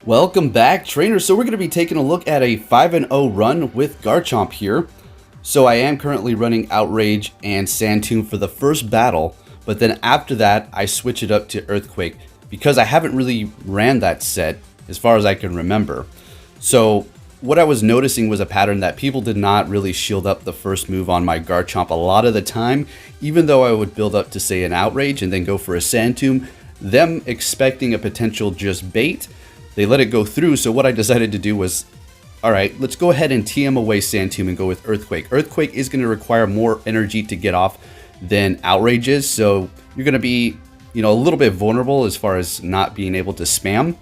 Welcome back, trainers. So we're going to be taking a look at a 5-0 run with Garchomp here. So I am currently running Outrage and Sand Tomb for the first battle, but then after that I switch it up to Earthquake because I haven't really ran that set as far as I can remember. So what I was noticing was a pattern that people did not really shield up the first move on my Garchomp a lot of the time, even though I would build up to say an Outrage and then go for a Sand Tomb, them expecting a potential just bait. They let it go through, so what I decided to do was, alright, let's go ahead and TM away Sand Tomb and go with Earthquake. Earthquake is going to require more energy to get off than Outrage is, so you're going to be, a little bit vulnerable as far as not being able to spam.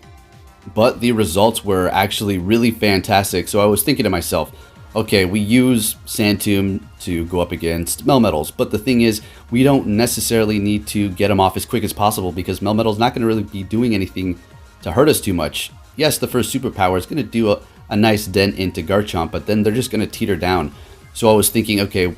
But the results were actually really fantastic, so I was thinking to myself, okay, we use Sand Tomb to go up against Melmetals, but the thing is, we don't necessarily need to get them off as quick as possible because Melmetal's not going to really be doing anything to hurt us too much. Yes, the first superpower is going to do a nice dent into Garchomp, but then they're just going to teeter down. So I was thinking, okay,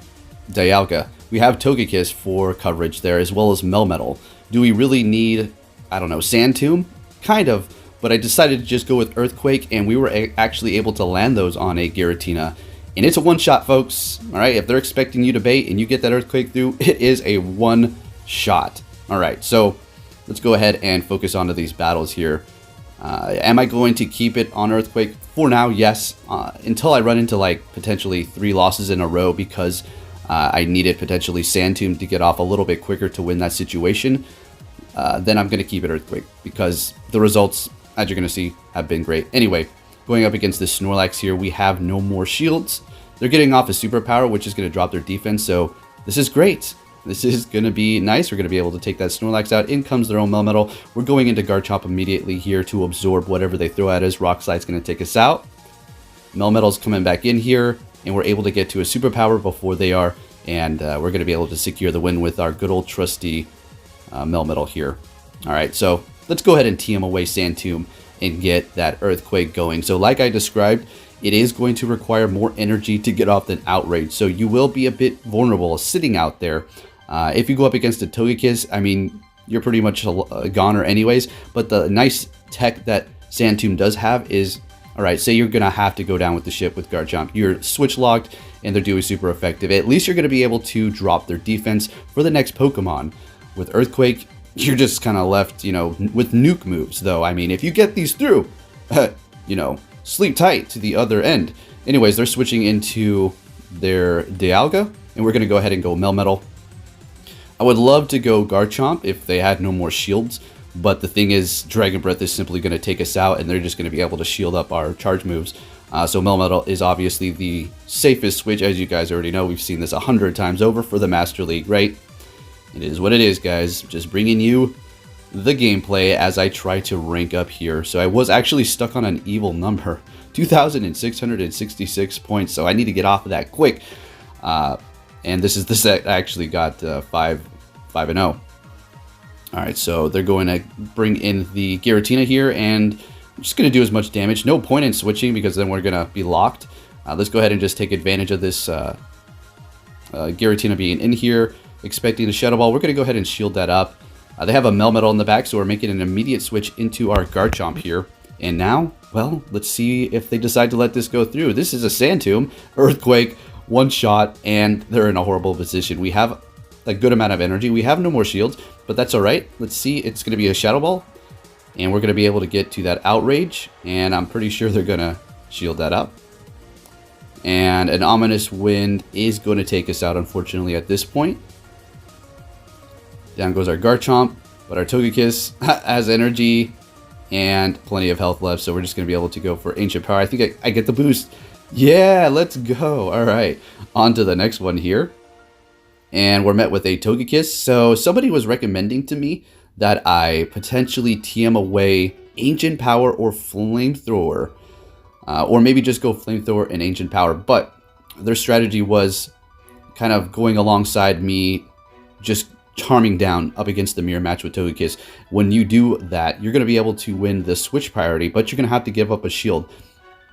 Dialga, we have Togekiss for coverage there as well as Melmetal. Do we really need, I don't know, Sand Tomb? Kind of, but I decided to just go with Earthquake, and we were actually able to land those on a Giratina. And it's a one-shot, folks. Alright, if they're expecting you to bait and you get that Earthquake through, it is a one-shot. Alright, so let's go ahead and focus onto these battles here. Am I going to keep it on Earthquake? For now, yes. Until I run into like potentially 3 losses in a row because I needed potentially Sand Tomb to get off a little bit quicker to win that situation, then I'm going to keep it Earthquake because the results, as you're going to see, have been great. Anyway, going up against this Snorlax here, we have no more shields. They're getting off a superpower, which is going to drop their defense, so this is great. This is going to be nice. We're going to be able to take that Snorlax out. In comes their own Melmetal. We're going into Garchomp immediately here to absorb whatever they throw at us. Rock Slide's going to take us out. Melmetal's coming back in here, and we're able to get to a superpower before they are, and we're going to be able to secure the win with our good old trusty Melmetal here. Alright, so let's go ahead and TM away Sand Tomb and get that Earthquake going. So like I described, it is going to require more energy to get off than Outrage, so you will be a bit vulnerable sitting out there. If you go up against a Togekiss, I mean, you're pretty much a goner anyways, but the nice tech that Sand Tomb does have is, alright, say you're going to have to go down with the ship with Garchomp. You're switch locked and they're doing super effective. At least you're going to be able to drop their defense for the next Pokemon. With Earthquake, you're just kind of left, with nuke moves, though. I mean, if you get these through, sleep tight to the other end. Anyways, they're switching into their Dialga, and we're going to go ahead and go Melmetal. I would love to go Garchomp if they had no more shields, but the thing is, Dragon Breath is simply going to take us out, and they're just going to be able to shield up our charge moves. So Melmetal is obviously the safest switch, as you guys already know. We've seen this 100 times over for the Master League, right? It is what it is, guys. Just bringing you the gameplay as I try to rank up here. So I was actually stuck on an evil number, 2,666 points, so I need to get off of that quick. And this is the set I actually got 5-0. Alright, so they're going to bring in the Giratina here, and I'm just going to do as much damage. No point in switching because then we're going to be locked. Let's go ahead and just take advantage of this Giratina being in here, expecting the Shadow Ball. We're going to go ahead and shield that up. They have a Melmetal in the back, so we're making an immediate switch into our Garchomp here. And now, well, let's see if they decide to let this go through. This is a Sand Tomb, Earthquake, one shot, and they're in a horrible position. We have a good amount of energy. We have no more shields, but that's all right. Let's see. It's going to be a Shadow Ball, and we're going to be able to get to that Outrage, and I'm pretty sure they're going to shield that up. And an Ominous Wind is going to take us out, unfortunately, at this point. Down goes our Garchomp, but our Togekiss has energy and plenty of health left, so we're just going to be able to go for Ancient Power. I think I get the boost. Yeah, let's go. All right, on to the next one here. And we're met with a Togekiss. So somebody was recommending to me that I potentially TM away Ancient Power or Flamethrower. Or maybe just go Flamethrower and Ancient Power. But their strategy was kind of going alongside me just charming down up against the mirror match with Togekiss. When you do that, you're going to be able to win the switch priority, but you're going to have to give up a shield.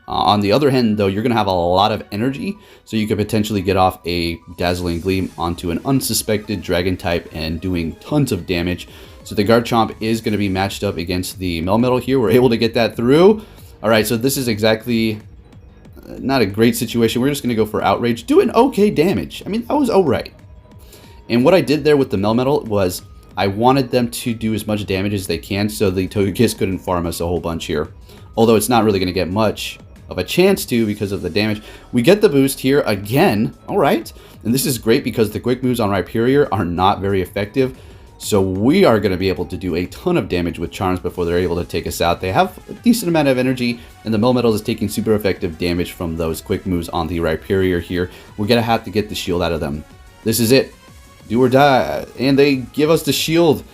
On the other hand, though, you're going to have a lot of energy, so you could potentially get off a Dazzling Gleam onto an unsuspected Dragon type and doing tons of damage. So the Garchomp is going to be matched up against the Melmetal here. We're able to get that through. All right, so this is exactly not a great situation. We're just going to go for Outrage. Doing okay damage. I mean, that was all right. And what I did there with the Melmetal was I wanted them to do as much damage as they can so the Togekiss couldn't farm us a whole bunch here. Although it's not really going to get much of a chance to because of the damage. We get the boost here again. All right. And this is great because the quick moves on Rhyperior are not very effective. So we are going to be able to do a ton of damage with Charms before they're able to take us out. They have a decent amount of energy, and the Melmetal is taking super effective damage from those quick moves on the Rhyperior here. We're going to have to get the shield out of them. This is it. Do or die. And they give us the shield.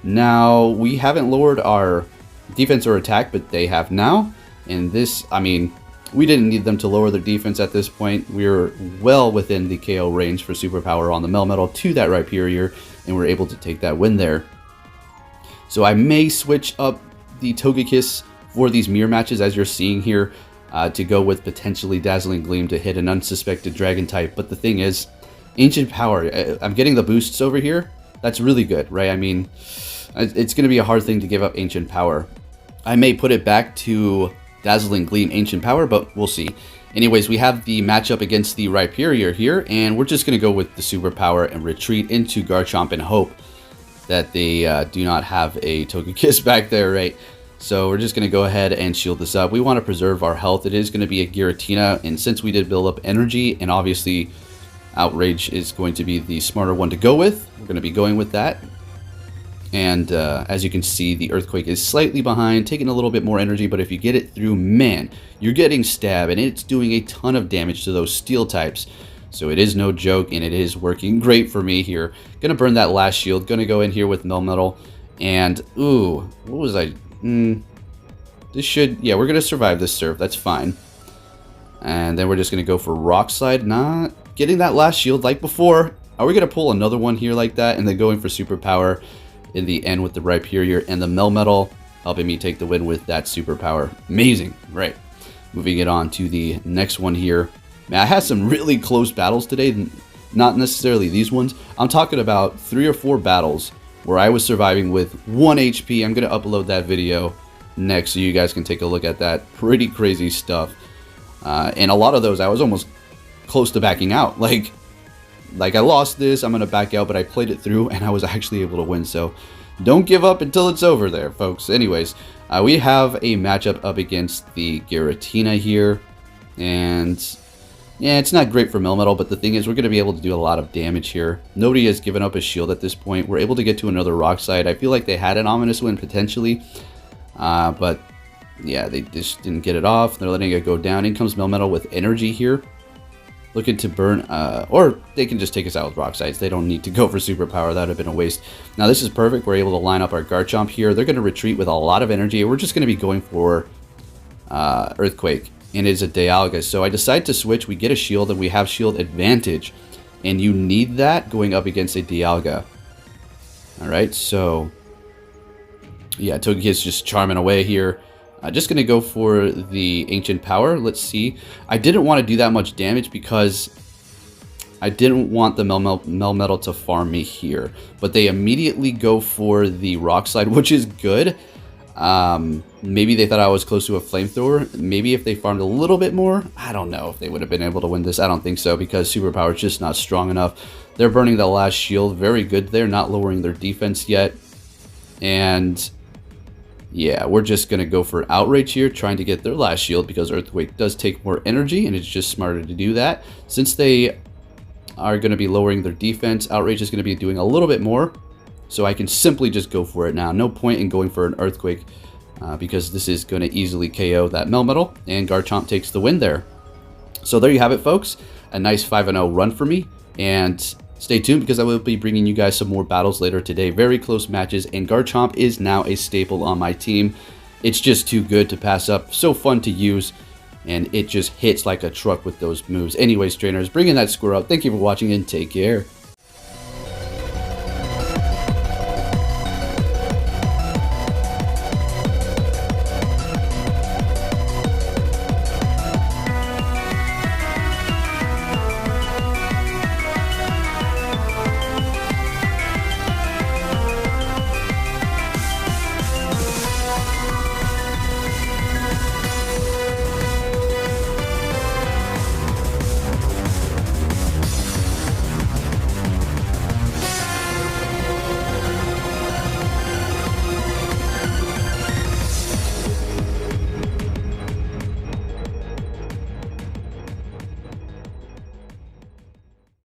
Now, we haven't lowered our defense or attack, but they have now. And this, I mean, we didn't need them to lower their defense at this point. We're well within the KO range for superpower on the Melmetal to that Rhyperior, and we're able to take that win there. So I may switch up the Togekiss for these mirror matches, as you're seeing here, to go with potentially Dazzling Gleam to hit an unsuspected Dragon type. But the thing is, Ancient Power, I'm getting the boosts over here. That's really good, right? I mean, it's going to be a hard thing to give up Ancient Power. I may put it back to Dazzling Gleam Ancient Power, but we'll see. Anyways, we have the matchup against the Rhyperior here, and we're just going to go with the Superpower and retreat into Garchomp and hope that they do not have a Togekiss back there, right? So we're just going to go ahead and shield this up. We want to preserve our health. It is going to be a Giratina, and since we did build up energy, and obviously Outrage is going to be the smarter one to go with, we're going to be going with that. And as you can see, the Earthquake is slightly behind, taking a little bit more energy, but if you get it through, man, you're getting Stab, and it's doing a ton of damage to those Steel types. So it is no joke, and it is working great for me here. Gonna burn that last shield, gonna go in here with Melmetal, and, ooh, what was I, this should, yeah, we're gonna survive this serve, that's fine. And then we're just gonna go for Rock Slide, not getting that last shield like before. Are we gonna pull another one here like that, and then going for Superpower in the end with the Rhyperior and the Melmetal, helping me take the win with that Superpower. Amazing, right? Moving it on to the next one here. Man, I had some really close battles today, not necessarily these ones. I'm talking about 3 or 4 battles where I was surviving with 1 HP. I'm going to upload that video next so you guys can take a look at that. Pretty crazy stuff. And a lot of those, I was almost close to backing out. Like I lost this, I'm going to back out, but I played it through and I was actually able to win. So don't give up until it's over there, folks. Anyways, we have a matchup up against the Giratina here. And yeah, it's not great for Melmetal, but the thing is we're going to be able to do a lot of damage here. Nobody has given up a shield at this point. We're able to get to another Rock Slide. I feel like they had an ominous win potentially. But yeah, they just didn't get it off. They're letting it go down. In comes Melmetal with energy here, looking to burn, or they can just take us out with Rock Slides. They don't need to go for Superpower. That would have been a waste. Now this is perfect. We're able to line up our Garchomp here. They're going to retreat with a lot of energy. We're just going to be going for Earthquake, and it's a Dialga. So I decide to switch. We get a shield, and we have shield advantage, and you need that going up against a Dialga. All right, so yeah, Togekiss just charming away here. Just going to go for the Ancient Power. Let's see. I didn't want to do that much damage because I didn't want the Melmetal to farm me here. But they immediately go for the Rock Slide, which is good. Maybe they thought I was close to a Flamethrower. Maybe if they farmed a little bit more, I don't know if they would have been able to win this. I don't think so because Superpower is just not strong enough. They're burning the last shield. Very good. They're not lowering their defense yet. And yeah, we're just going to go for Outrage here, trying to get their last shield because Earthquake does take more energy, and it's just smarter to do that. Since they are going to be lowering their defense, Outrage is going to be doing a little bit more, so I can simply just go for it now. No point in going for an Earthquake because this is going to easily KO that Melmetal, and Garchomp takes the win there. So there you have it, folks. A nice 5-0 run for me, and stay tuned because I will be bringing you guys some more battles later today. Very close matches, and Garchomp is now a staple on my team. It's just too good to pass up. So fun to use, and it just hits like a truck with those moves. Anyways, trainers, bringing that score up. Thank you for watching, and take care.